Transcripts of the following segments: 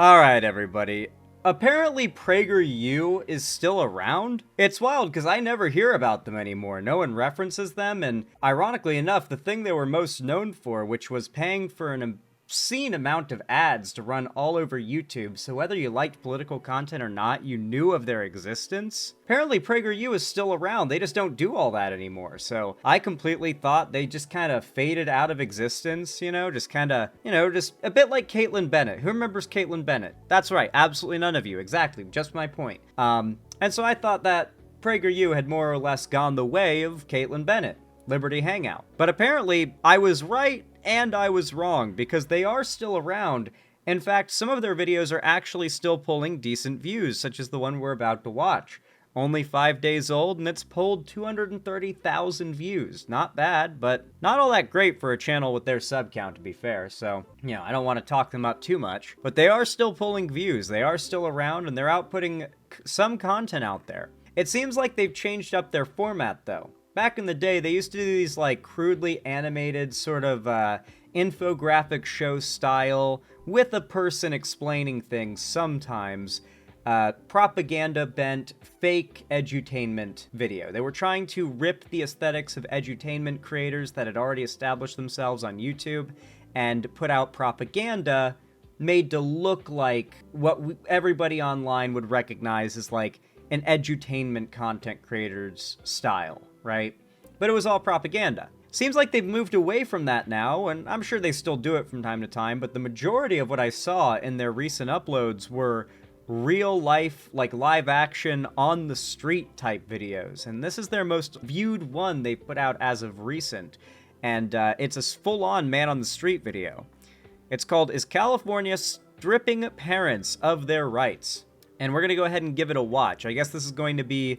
Alright, everybody. Apparently PragerU is still around? It's wild because I never hear about them anymore. No one references them, and ironically enough, the thing they were most known for, which was paying for an obscene amount of ads to run all over YouTube, so whether you liked political content or not, you knew of their existence. Apparently PragerU is still around, they just don't do all that anymore, so I completely thought they just kind of faded out of existence, just kind of, just a bit like Caitlyn Bennett. Who remembers Caitlyn Bennett? That's right, absolutely none of you, exactly, just my point. And so I thought that PragerU had more or less gone the way of Caitlyn Bennett, Liberty Hangout. But apparently, I was right and I was wrong, because they are still around. In fact, some of their videos are actually still pulling decent views, such as the one we're about to watch. Only 5 days old, and it's pulled 230,000 views. Not bad, but not all that great for a channel with their sub count, to be fair, so, I don't want to talk them up too much. But they are still pulling views, they are still around, and they're outputting some content out there. It seems like they've changed up their format, though. Back in the day, they used to do these, crudely animated sort of infographic show style with a person explaining things sometimes. Propaganda-bent, fake edutainment video. They were trying to rip the aesthetics of edutainment creators that had already established themselves on YouTube and put out propaganda made to look like what everybody online would recognize as, an edutainment content creator's style. Right? But it was all propaganda. Seems like they've moved away from that now, and I'm sure they still do it from time to time, but the majority of what I saw in their recent uploads were real life, live action, on the street type videos, and this is their most viewed one they've put out as of recent, and it's a full-on man on the street video. It's called, "Is California Stripping Parents of Their Rights?" And we're gonna go ahead and give it a watch. I guess this is going to be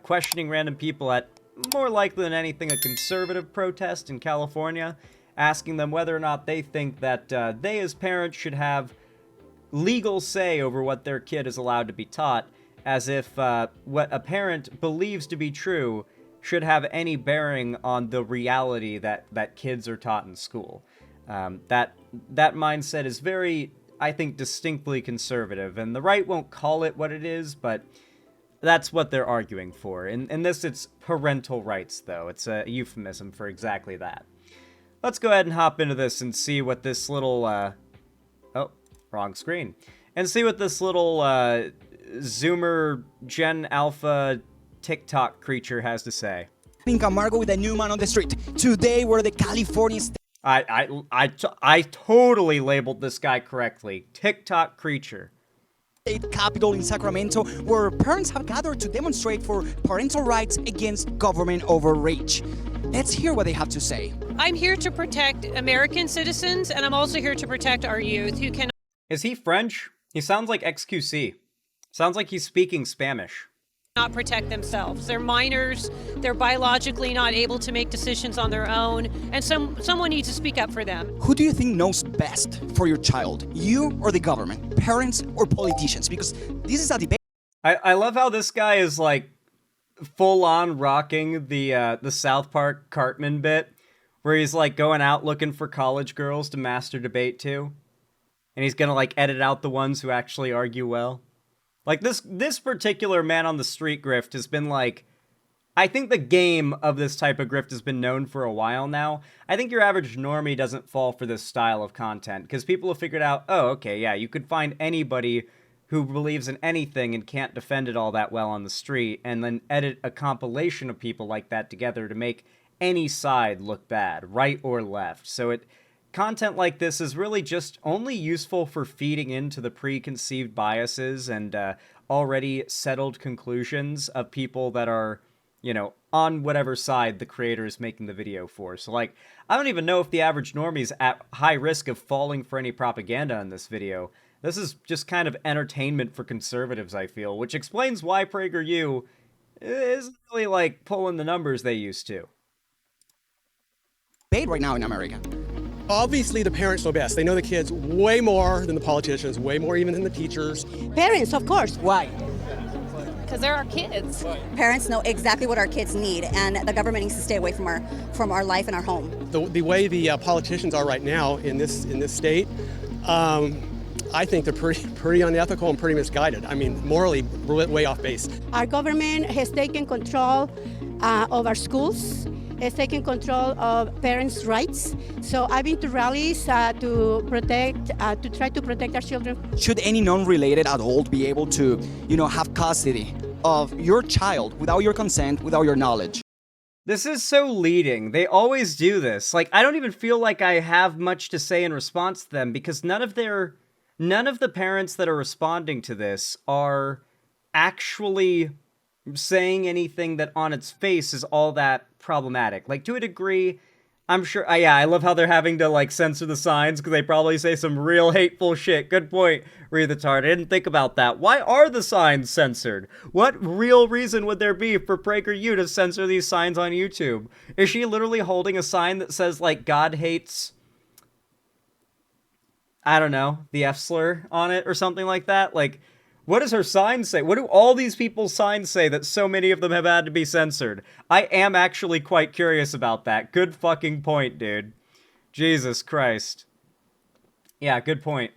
questioning random people at, more likely than anything, a conservative protest in California, asking them whether or not they think that they as parents should have legal say over what their kid is allowed to be taught, as if what a parent believes to be true should have any bearing on the reality that kids are taught in school. That mindset is very, I think, distinctly conservative, and the right won't call it what it is, but that's what they're arguing for. In this, it's parental rights, though. It's a euphemism for exactly that. Let's go ahead and hop into this and see what this little, oh, wrong screen. And see what this little, Zoomer Gen Alpha TikTok creature has to say. Camargo with a new man on the street. Today, we're the California State. I totally labeled this guy correctly. TikTok creature. Capitol in Sacramento, where parents have gathered to demonstrate for parental rights against government overreach. Let's hear what they have to say. I'm here to protect American citizens, and I'm also here to protect our youth who cannot... Is he French? He sounds like XQC. Sounds like he's speaking Spanish. Not protect themselves. They're minors, they're biologically not able to make decisions on their own, and someone needs to speak up for them. Who do you think knows best for your child? You or the government? Parents or politicians? Because this is a debate. I love how this guy is full on rocking the South Park Cartman bit, where he's going out looking for college girls to master debate to, and he's gonna edit out the ones who actually argue well. This particular man on the street grift has been I think the game of this type of grift has been known for a while now. I think your average normie doesn't fall for this style of content, because people have figured out, oh, okay, yeah, you could find anybody who believes in anything and can't defend it all that well on the street, and then edit a compilation of people like that together to make any side look bad, right or left. So content like this is really just only useful for feeding into the preconceived biases and already settled conclusions of people that are, on whatever side the creator is making the video for. So, I don't even know if the average normie's at high risk of falling for any propaganda in this video. This is just kind of entertainment for conservatives, I feel, which explains why PragerU isn't really, pulling the numbers they used to. Debate right now in America. Obviously, the parents know best. They know the kids way more than the politicians, way more even than the teachers. Parents, of course. Why? Because they're our kids. Parents know exactly what our kids need, and the government needs to stay away from our life and our home. The way the politicians are right now in this state, I think they're pretty unethical and pretty misguided. I mean, morally, we're way off base. Our government has taken control of our schools, has taken control of parents' rights. So I've been to rallies to try to protect our children. Should any non-related adult be able to, have custody of your child without your consent, without your knowledge? This is so leading. They always do this. Like, I don't even feel like I have much to say in response to them because none of the parents that are responding to this are actually saying anything that on its face is all that problematic. Like, to a degree, I'm sure, I love how they're having to, like, censor the signs because they probably say some real hateful shit. Good point, Retard. I didn't think about that. Why are the signs censored? What real reason would there be for prageru to censor these signs on YouTube? Is she literally holding a sign that says, like, God hates, I don't know, the F slur on it or something like that? Like, what does her sign say? What do all these people's signs say that so many of them have had to be censored? I am actually quite curious about that. Good fucking point, dude. Jesus Christ. Yeah, good point.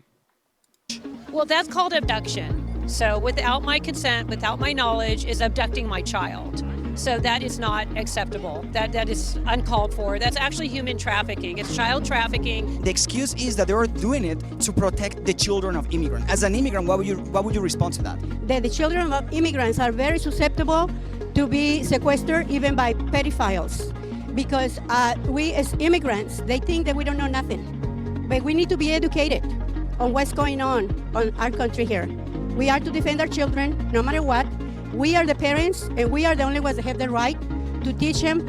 Well, that's called abduction. So without my consent, without my knowledge, is abducting my child. So that is not acceptable. That is uncalled for. That's actually human trafficking. It's child trafficking. The excuse is that they are doing it to protect the children of immigrants. As an immigrant, what would you respond to that? The children of immigrants are very susceptible to be sequestered even by pedophiles because we as immigrants, they think that we don't know nothing. But we need to be educated on what's going on our country here. We are to defend our children no matter what. We are the parents, and we are the only ones that have the right to teach them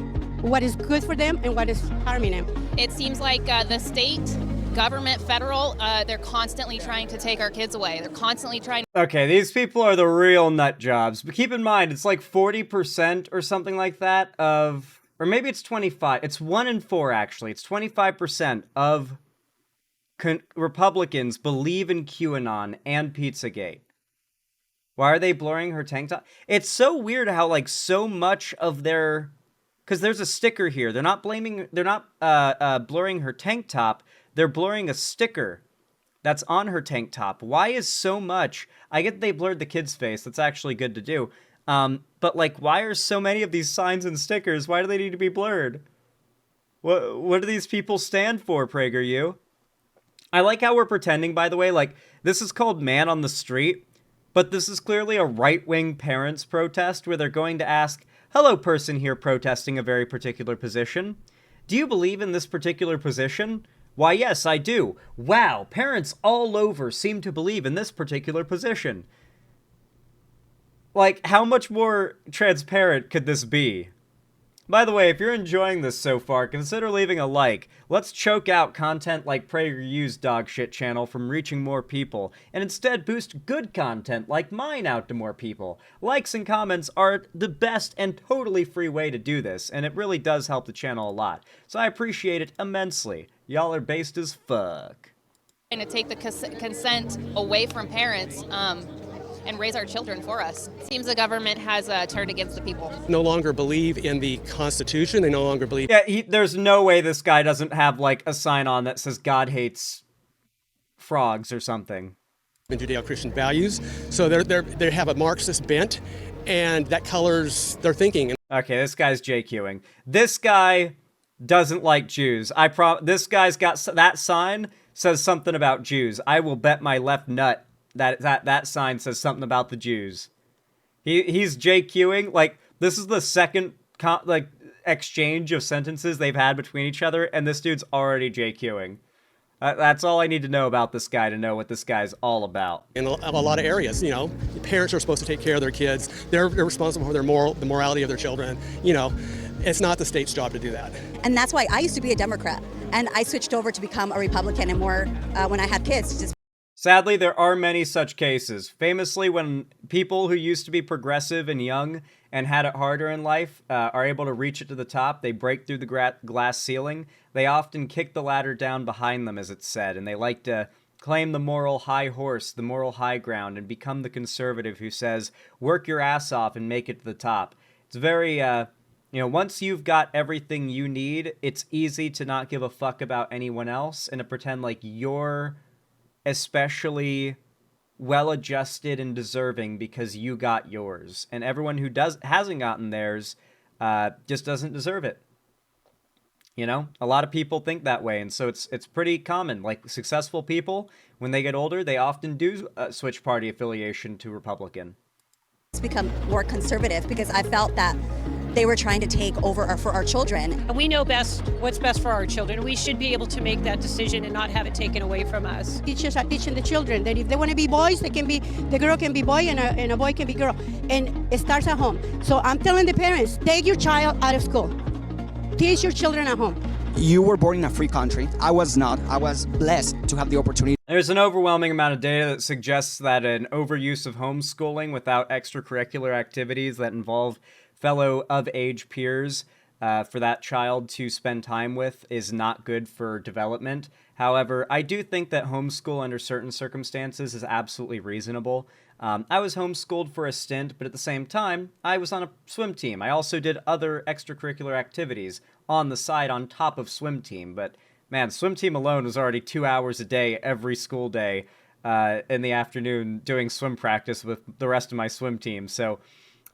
what is good for them and what is harming them. It seems like the state, government, federal, they're constantly trying to take our kids away. They're constantly trying. Okay, these people are the real nut jobs. But keep in mind, it's like 40% or something like that of, or maybe it's 25. It's 1 in 4, actually. It's 25% of Republicans believe in QAnon and Pizzagate. Why are they blurring her tank top? It's so weird how, like, so much of their... Because there's a sticker here. They're not blurring her tank top. They're blurring a sticker that's on her tank top. Why is so much... I get they blurred the kid's face. That's actually good to do. But, like, why are so many of these signs and stickers? Why do they need to be blurred? What do these people stand for, prageru? I like how we're pretending, by the way, like, this is called Man on the Street. But this is clearly a right-wing parents' protest where they're going to ask, hello, person here protesting a very particular position. Do you believe in this particular position? Why, yes, I do. Wow, parents all over seem to believe in this particular position. Like, how much more transparent could this be? By the way, if you're enjoying this so far, consider leaving a like. Let's choke out content like prageru's dogshit channel from reaching more people, and instead boost good content like mine out to more people. Likes and comments are the best and totally free way to do this, and it really does help the channel a lot. So I appreciate it immensely. Y'all are based as fuck. To take the consent away from parents and raise our children for us. It seems the government has turned against the people. No longer believe in the Constitution. They no longer believe... Yeah, there's no way this guy doesn't have, like, a sign on that says God hates frogs or something. ...in Judeo-Christian values. So they have a Marxist bent, and that colors their thinking. Okay, this guy's JQing. This guy doesn't like Jews. This guy's got... That sign says something about Jews. I will bet my left nut that sign says something about the Jews. He's JQing. Like, this is the second exchange of sentences they've had between each other, and this dude's already JQing. That's all I need to know about this guy to know what this guy's all about. In a lot of areas, parents are supposed to take care of their kids. They're responsible for the morality of their children. It's not the state's job to do that. And that's why I used to be a Democrat, and I switched over to become a Republican, and more when I had kids. Just Sadly, there are many such cases. Famously, when people who used to be progressive and young and had it harder in life are able to reach it to the top, they break through the glass ceiling. They often kick the ladder down behind them, as it's said, and they like to claim the moral high horse, the moral high ground, and become the conservative who says, work your ass off and make it to the top. It's very, once you've got everything you need, it's easy to not give a fuck about anyone else and to pretend like you're especially well-adjusted and deserving because you got yours, and everyone who hasn't gotten theirs just doesn't deserve it. You know, a lot of people think that way, and so it's pretty common. Like, successful people, when they get older, they often do switch party affiliation to Republican. It's become more conservative because I felt that they were trying to take over for our children. And we know best what's best for our children. We should be able to make that decision and not have it taken away from us. Teachers are teaching the children that if they want to be boys, the girl can be boy and a boy can be girl. And it starts at home. So I'm telling the parents, take your child out of school. Teach your children at home. You were born in a free country. I was not. I was blessed to have the opportunity. There's an overwhelming amount of data that suggests that an overuse of homeschooling without extracurricular activities that involve fellow of-age peers for that child to spend time with is not good for development. However, I do think that homeschool under certain circumstances is absolutely reasonable. I was homeschooled for a stint, but at the same time, I was on a swim team. I also did other extracurricular activities on the side on top of swim team. But man, swim team alone was already 2 hours a day every school day in the afternoon doing swim practice with the rest of my swim team. So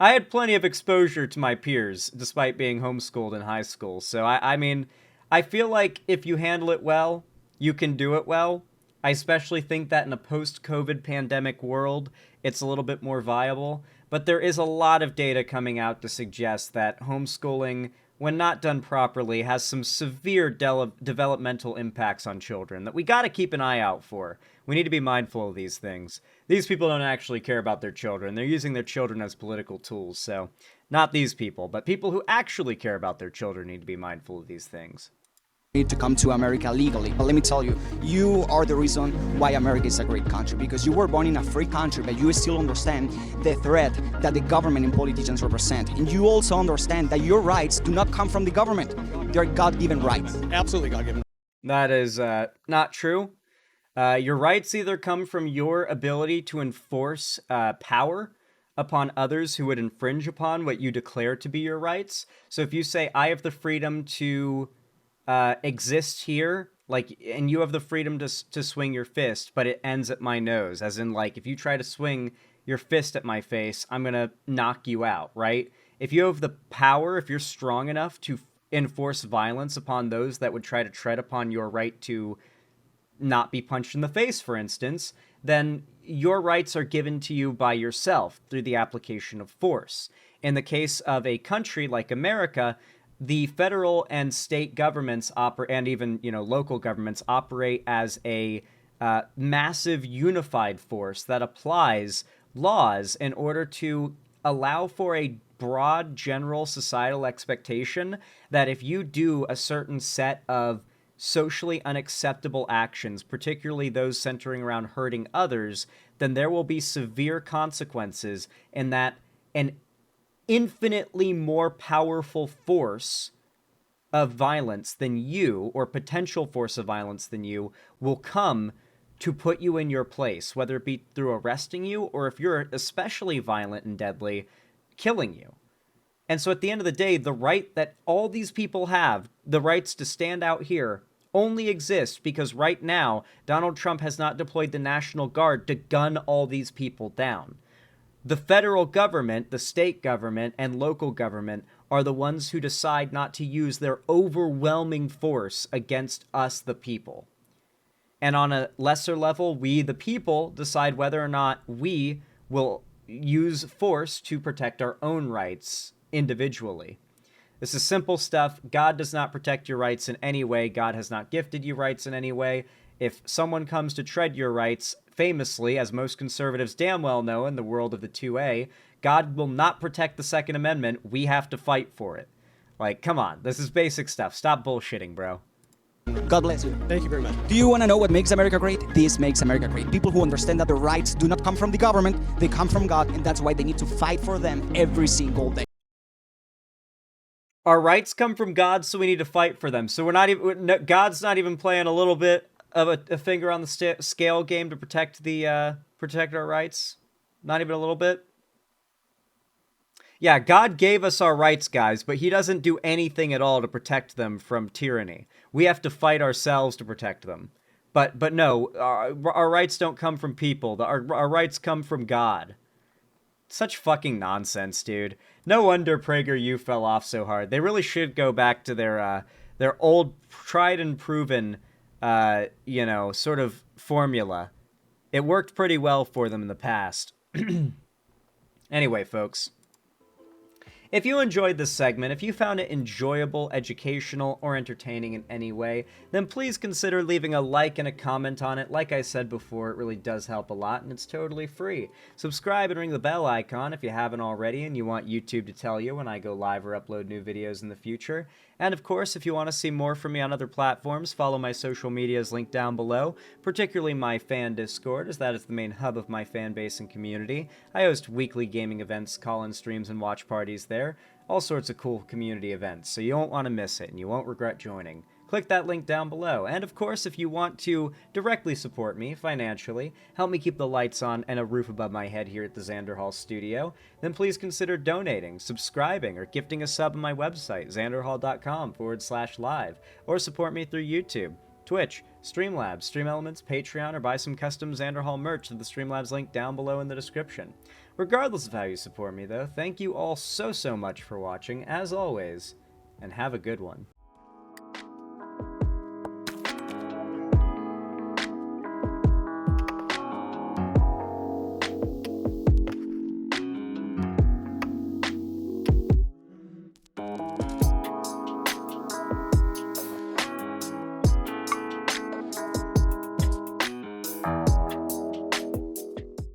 I had plenty of exposure to my peers despite being homeschooled in high school. So I mean, I feel like if you handle it well, you can do it well. I especially think that in a post-COVID pandemic world, it's a little bit more viable. But there is a lot of data coming out to suggest that homeschooling, when not done properly, has some severe developmental impacts on children that we got to keep an eye out for. We need to be mindful of these things. These people don't actually care about their children. They're using their children as political tools. So not these people, but people who actually care about their children need to be mindful of these things. To come to America legally. But let me tell you, you are the reason why America is a great country, because you were born in a free country, but you still understand the threat that the government and politicians represent. And you also understand that your rights do not come from the government. They are God-given rights. Absolutely God-given. That is not true. Your rights either come from your ability to enforce power upon others who would infringe upon what you declare to be your rights. So if you say, I have the freedom to exist here, like, and you have the freedom to swing your fist, but it ends at my nose, as in, like, if you try to swing your fist at my face, I'm gonna knock you out, right? If you have the power, if you're strong enough to enforce violence upon those that would try to tread upon your right to not be punched in the face, for instance, then your rights are given to you by yourself through the application of force. In the case of a country like America, the federal and state governments and even, local governments operate as a massive unified force that applies laws in order to allow for a broad general societal expectation that if you do a certain set of socially unacceptable actions, particularly those centering around hurting others, then there will be severe consequences, and that an infinitely more powerful force of violence than you, or potential force of violence than you, will come to put you in your place, whether it be through arresting you, or if you're especially violent and deadly, killing you. And so at the end of the day, the right that all these people have, the rights to stand out here, only exist because right now, Donald Trump has not deployed the National Guard to gun all these people down. The federal government, the state government, and local government are the ones who decide not to use their overwhelming force against us, the people. And on a lesser level, we, the people, decide whether or not we will use force to protect our own rights individually. This is simple stuff. God does not protect your rights in any way. God has not gifted you rights in any way. If someone comes to tread your rights, famously, as most conservatives damn well know in the world of the 2A, God will not protect the Second Amendment. We have to fight for it. Like, come on. This is basic stuff. Stop bullshitting, bro. God bless you. Thank you very much. Do you want to know what makes America great? This makes America great. People who understand that the rights do not come from the government, they come from God, and that's why they need to fight for them every single day. Our rights come from God, so we need to fight for them. So we're not even, God's not even playing a little bit of a finger on the scale game to protect our rights. Not even a little bit. Yeah, God gave us our rights, guys, but he doesn't do anything at all to protect them from tyranny. We have to fight ourselves to protect them. But no, our rights don't come from people. Our rights come from God. Such fucking nonsense, dude. No wonder PragerU fell off so hard. They really should go back to their old, tried and proven, sort of formula. It worked pretty well for them in the past. Anyway, folks. If you enjoyed this segment, if you found it enjoyable, educational, or entertaining in any way, then please consider leaving a like and a comment on it. Like I said before, it really does help a lot, and it's totally free. Subscribe and ring the bell icon if you haven't already and you want YouTube to tell you when I go live or upload new videos in the future. And of course, if you want to see more from me on other platforms, follow my social medias linked down below, particularly my fan Discord, as that is the main hub of my fan base and community. I host weekly gaming events, call-in streams, and watch parties there. All sorts of cool community events, so you won't want to miss it, and you won't regret joining. Click that link down below. And of course, if you want to directly support me financially, help me keep the lights on and a roof above my head here at the Xanderhall studio, then please consider donating, subscribing, or gifting a sub on my website, xanderhall.com/live, or support me through YouTube, Twitch, Streamlabs, Stream Elements, Patreon, or buy some custom Xanderhall merch with the Streamlabs link down below in the description. Regardless of how you support me, though, thank you all so much for watching, as always, and have a good one.